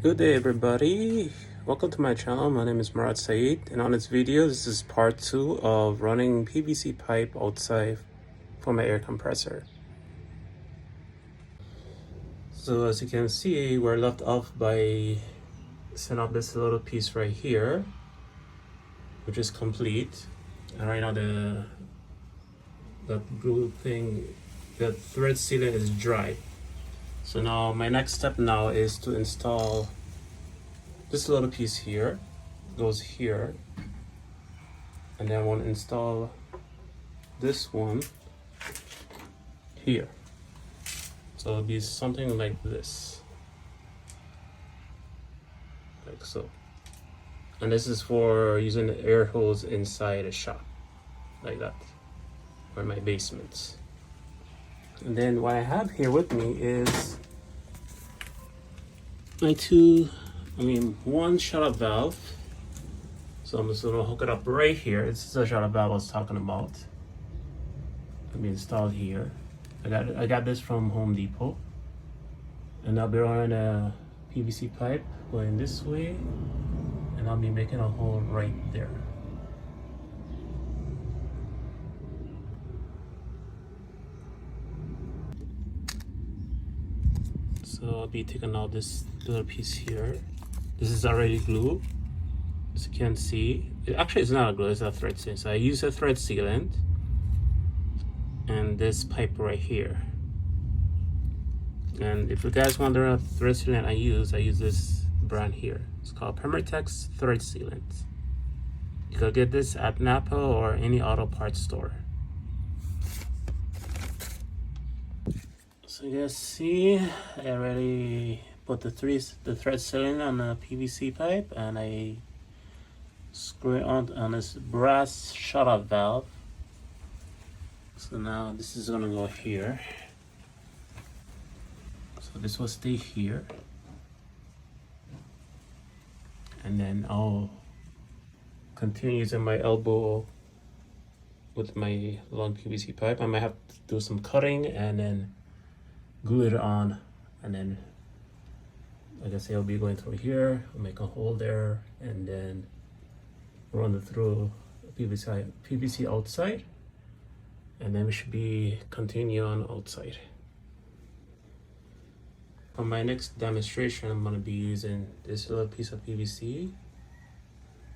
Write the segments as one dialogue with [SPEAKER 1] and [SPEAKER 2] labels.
[SPEAKER 1] Good day everybody, welcome to my channel. My name is Murad Saeed, and on this video this is part 2 of running PVC pipe outside for my air compressor. So as you can see, we're left off by setting up this little piece right here, which is complete. And right now the glue thing, the thread sealant is dry. So now my next step now is to install this little piece here, goes here, and then I want to install this one here. So it'll be something like this, like so. And this is for using the air hose inside a shop, like that, or my basement. And then what I have here with me is my one shut-off valve. So I'm just gonna hook it up right here. This is the shut-off valve I was talking about. It'll be installed here. I got this from Home Depot, and I'll be running a PVC pipe going this way, and I'll be making a hole right there. So I'll be taking out this little piece here. This is already glue, as you can see. Actually, it's not a glue, it's a thread sealant. So I use a thread sealant and this pipe right here. And if you guys wonder what thread sealant I use this brand here. It's called Permatex thread sealant. You can get this at Napa or any auto parts store. So you guys see, I already put the thread sealant on the PVC pipe, and I screw it on this brass shut-off valve. So now this is gonna go here. So this will stay here, and then I'll continue using my elbow with my long PVC pipe. I might have to do some cutting and then glue it on, and then like I say, I'll be going through here. I'll make a hole there and then run it through PVC outside, and then we should be continue on outside. For my next demonstration, I'm gonna be using this little piece of PVC.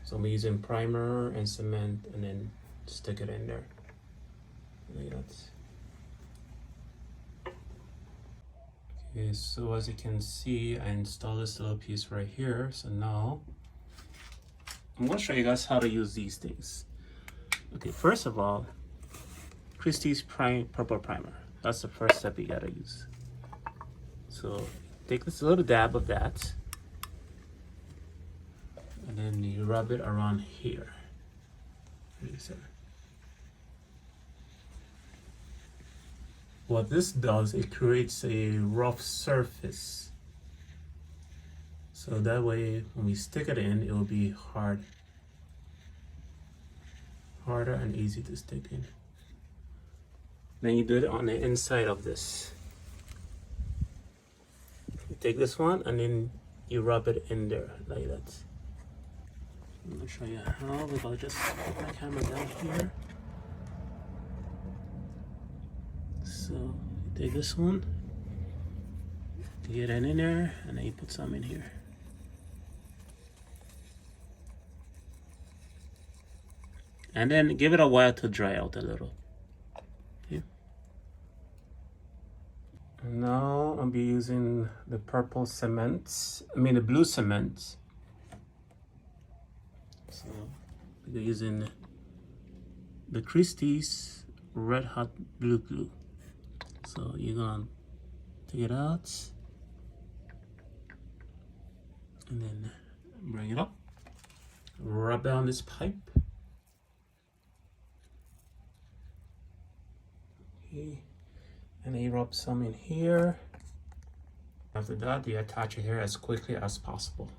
[SPEAKER 1] So I'm using primer and cement, and then stick it in there like that. Okay, so as you can see, I installed this little piece right here. So now I'm going to show you guys how to use these things. Okay, first of all, Christie's purple primer. That's the first step you gotta use. So take this little dab of that, and then you rub it around here. What this does, it creates a rough surface. So that way, when we stick it in, it will be harder and easy to stick in. Then you do it on the inside of this. You take this one and then you rub it in there like that. I'm gonna show you how. I'll just put my camera down here. So you take this one, you get it in there, and then you put some in here. And then give it a while to dry out a little. Okay. And now I'll be using the the blue cement. So we're using the Christie's Red Hot Blue Glue. So you're gonna take it out and then bring it up, rub it on this pipe. Okay, and then you rub some in here. After that, you attach it here as quickly as possible.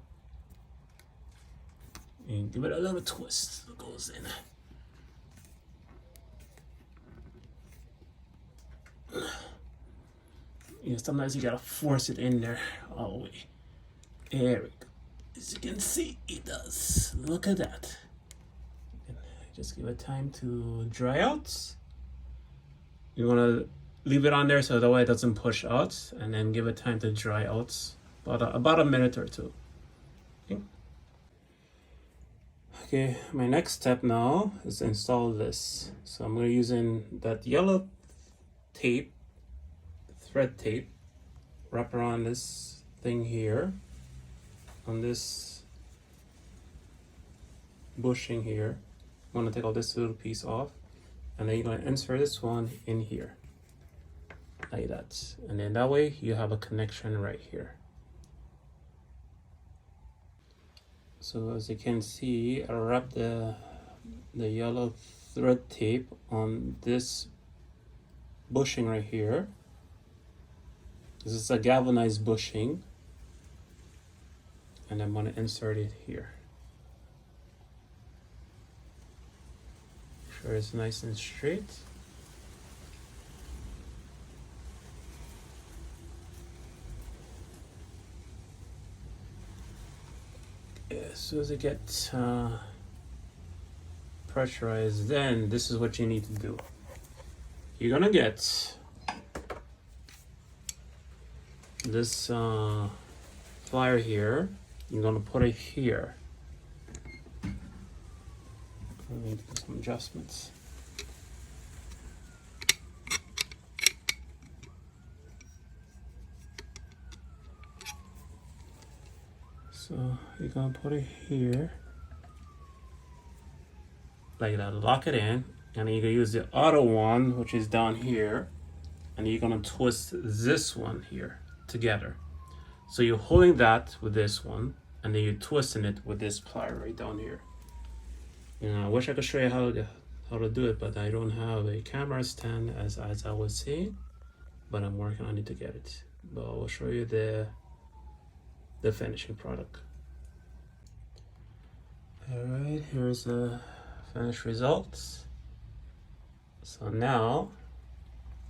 [SPEAKER 1] And give it a little twist that goes in. Yeah, sometimes you gotta force it in there all the way. There we go. As you can see, it does. Look at that. And just give it time to dry out. You want to leave it on there so that way it doesn't push out, and then give it time to dry out, about a minute or two. Okay, my next step now is to install this. So I'm going to using that yellow tape, thread tape, wrap around this thing here, on this bushing here. I'm going to take all this little piece off, and then you're going to insert this one in here, like that. And then that way you have a connection right here. So as you can see, I wrapped the yellow thread tape on this bushing right here. This is a galvanized bushing, and I'm going to insert it here. Make sure it's nice and straight. As soon as it gets pressurized, then this is what you need to do. You're gonna get this plier here. You're gonna put it here. I need to do some adjustments. So you're gonna put it here, like that, lock it in, and then you're gonna use the other one, which is down here, and you're gonna twist this one here together. So you're holding that with this one, and then you're twisting it with this plier right down here. I wish I could show you how to do it, but I don't have a camera stand as I was saying, but I'm working on it to get it. But I will show you the finishing product. Alright, here's the finished results. So now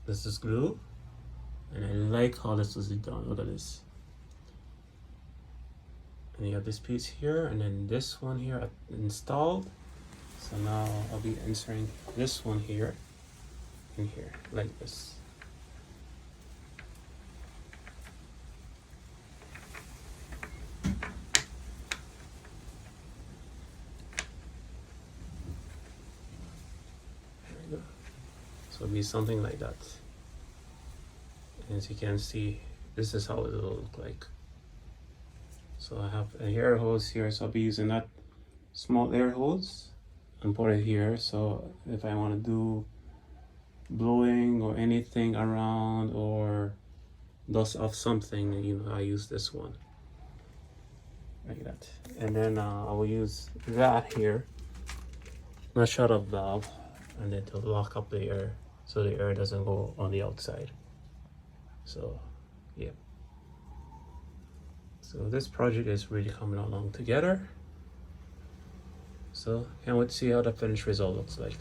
[SPEAKER 1] this is glue, and I like how this was done. Look at this. And you have this piece here, and then this one here installed. So now I'll be inserting this one here in here, like this. So it'll be something like that. And as you can see, this is how it will look like. So I have a air hose here, so I'll be using that small air hose and put it here. So if I want to do blowing or anything around or dust off something, I use this one like that. And then I will use that here, a shut-off valve, and then to lock up the air so the air doesn't go on the outside. So yeah, so this project is really coming along together. So can't wait to see how the finished result looks like.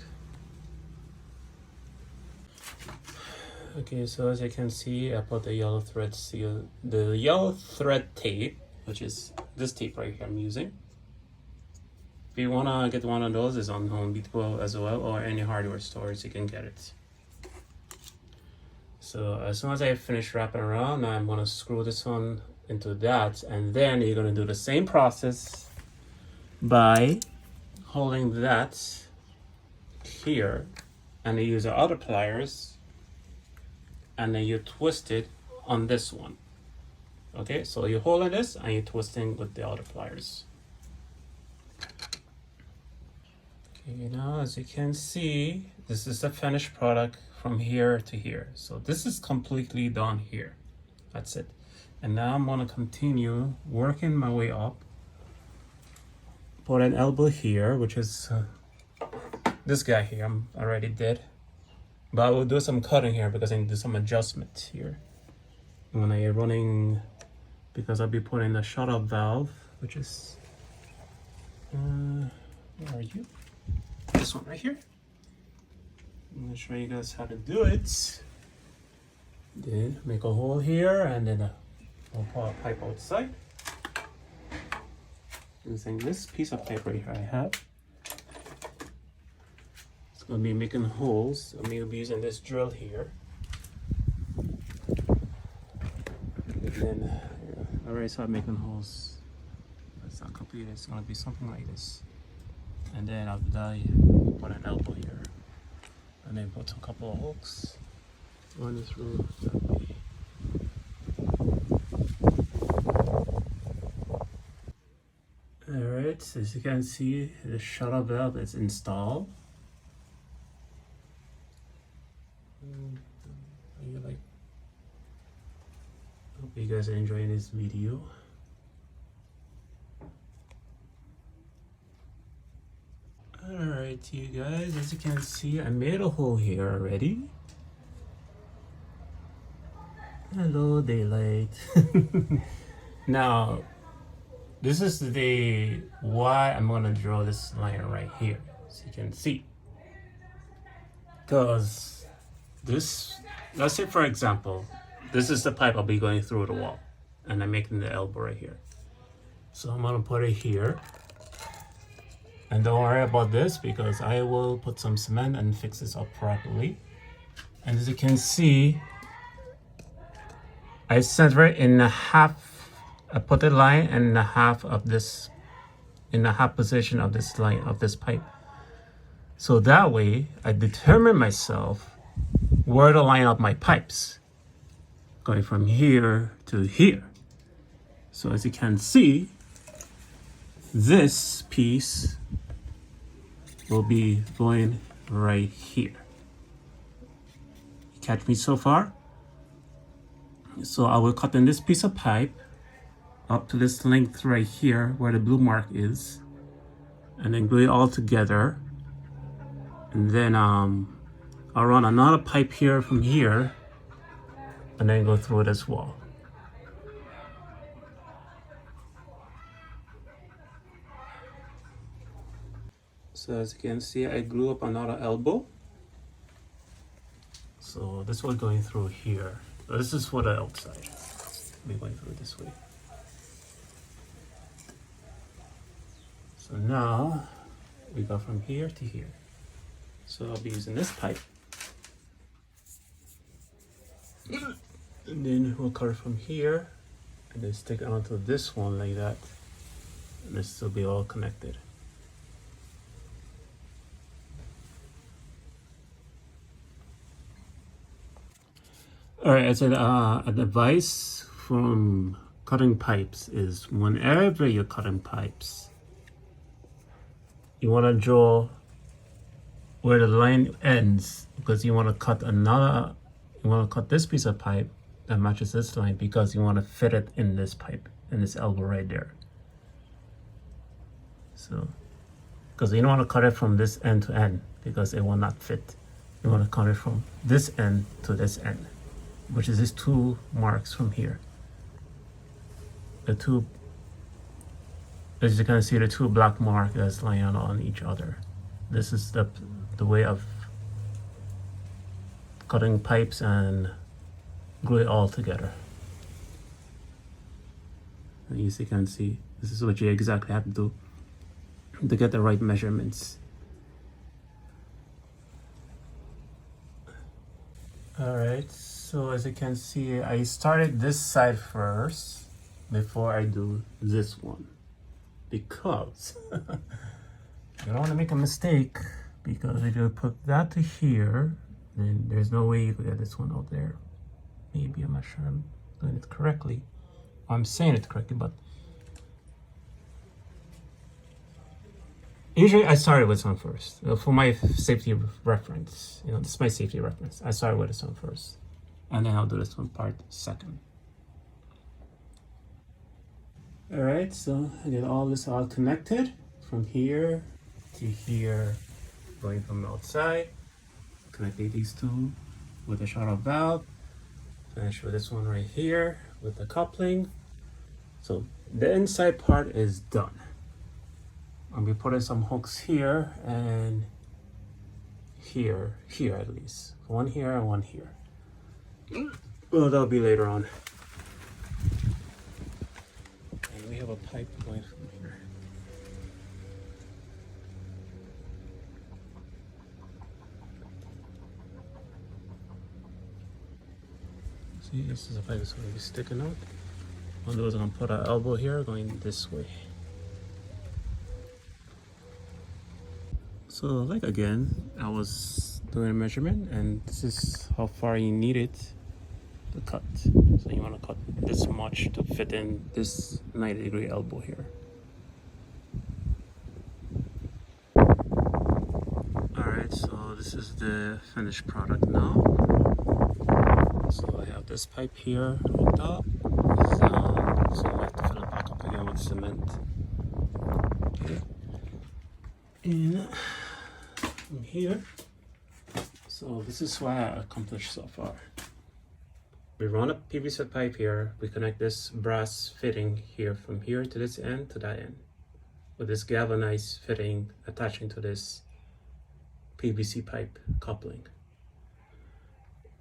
[SPEAKER 1] Okay, so as you can see, I put the yellow thread seal, the yellow thread tape, which is this tape right here I'm using. If you wanna get one of those, it's on Home Depot as well, or any hardware stores you can get it. So as soon as I finish wrapping around, I'm gonna screw this one into that, and then you're gonna do the same process by holding that here, and you use the other pliers, and then you twist it on this one. Okay, so you're holding this and you're twisting with the other pliers. Okay, now as you can see, this is the finished product from here to here. So this is completely done here. That's it. And now I'm gonna continue working my way up. Put an elbow here, which is this guy here. I'm already dead. But I will do some cutting here because I need to do some adjustment here. When I'm running, because I'll be putting the shut-off valve, which is, where are you? This one right here. I'm gonna show you guys how to do it. Then make a hole here, and then we'll pull a pipe outside. using this piece of paper here I have. It's going to be making holes. I'm going to be using this drill here. And then I already started making holes. It's not completed. It's going to be something like this. And then after that, you put an elbow here. And then put a couple of hooks. Run through that way. Alright, so as you can see, the shutter valve is installed. Hope you guys are enjoying this video. Alright, you guys, as you can see, I made a hole here already. Hello, daylight. Now, this is the why I'm gonna draw this line right here, so you can see. Because this, let's say for example, this is the pipe I'll be going through the wall, and I'm making the elbow right here. So I'm gonna put it here. And don't worry about this because I will put some cement and fix this up properly. And as you can see, I center it in a half. I put the line in the half of this, in the half position of this line of this pipe. So that way, I determine myself where to line up my pipes, going from here to here. So as you can see, this piece will be going right here. You catch me so far? So I will cut in this piece of pipe up to this length right here where the blue mark is, and then glue it all together. And then I'll run another pipe here from here and then go through this wall. So as you can see, I glue up another elbow. So this one going through here. So this is for the outside. We're going through this way. So now we go from here to here. So I'll be using this pipe. And then we'll cut it from here and then stick it onto this one like that. And this will be all connected. Alright, I said advice from cutting pipes is whenever you're cutting pipes, you want to draw where the line ends, because you want to cut another, you want to cut this piece of pipe that matches this line because you want to fit it in this pipe, in this elbow right there. So, because you don't want to cut it from this end to end because it will not fit. You want to cut it from this end to this end, which is these two marks from here. The two, as you can see, the two black marks that's lying on each other. This is the way of cutting pipes and glue it all together. And as you can see, this is what you exactly have to do to get the right measurements. Alright, so as you can see, I started this side first before I do this one, because you don't want to make a mistake, because if you put that to here, then there's no way you could get this one out there. Maybe, I'm not sure I'm doing it correctly. I'm saying it correctly, but usually I started with this one first. For my safety reference, this is my safety reference. I started with this one first, and then I'll do this one part second. All right, so I get all this all connected from here to here, going from outside. Connected these two with a shutter valve. Finish with this one right here with the coupling. So the inside part is done. I'll be putting some hooks here and here at least. One here and one here. Well, that'll be later on. And we have a pipe going from here. See, this is a pipe that's going to be sticking out. What I'll do is I'm going to put our elbow here going this way. So like again, I was doing a measurement and this is how far you need it to cut. So you want to cut this much to fit in this 90-degree elbow here. Alright, so this is the finished product now. So I have this pipe here hooked up. So I have to fill it back up again with cement. Okay. And from here, so this is what I accomplished so far. We run a PVC pipe here. We connect this brass fitting here from here to this end to that end, with this galvanized fitting attaching to this PVC pipe coupling.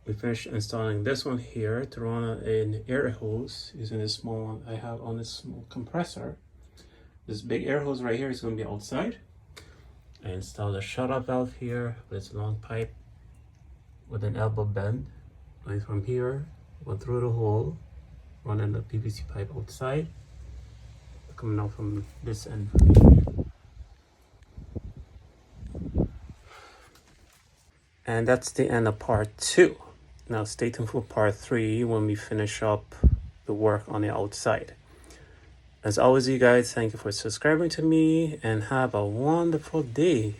[SPEAKER 1] We finished installing this one here to run an air hose using this small one I have on this small compressor. This big air hose right here is going to be outside. I installed a shut-off valve here with its long pipe with an elbow bend. Going from here, go through the hole, running the PVC pipe outside, coming out from this end. And that's the end of part 2. Now stay tuned for part 3 when we finish up the work on the outside. As always, you guys, thank you for subscribing to me and have a wonderful day.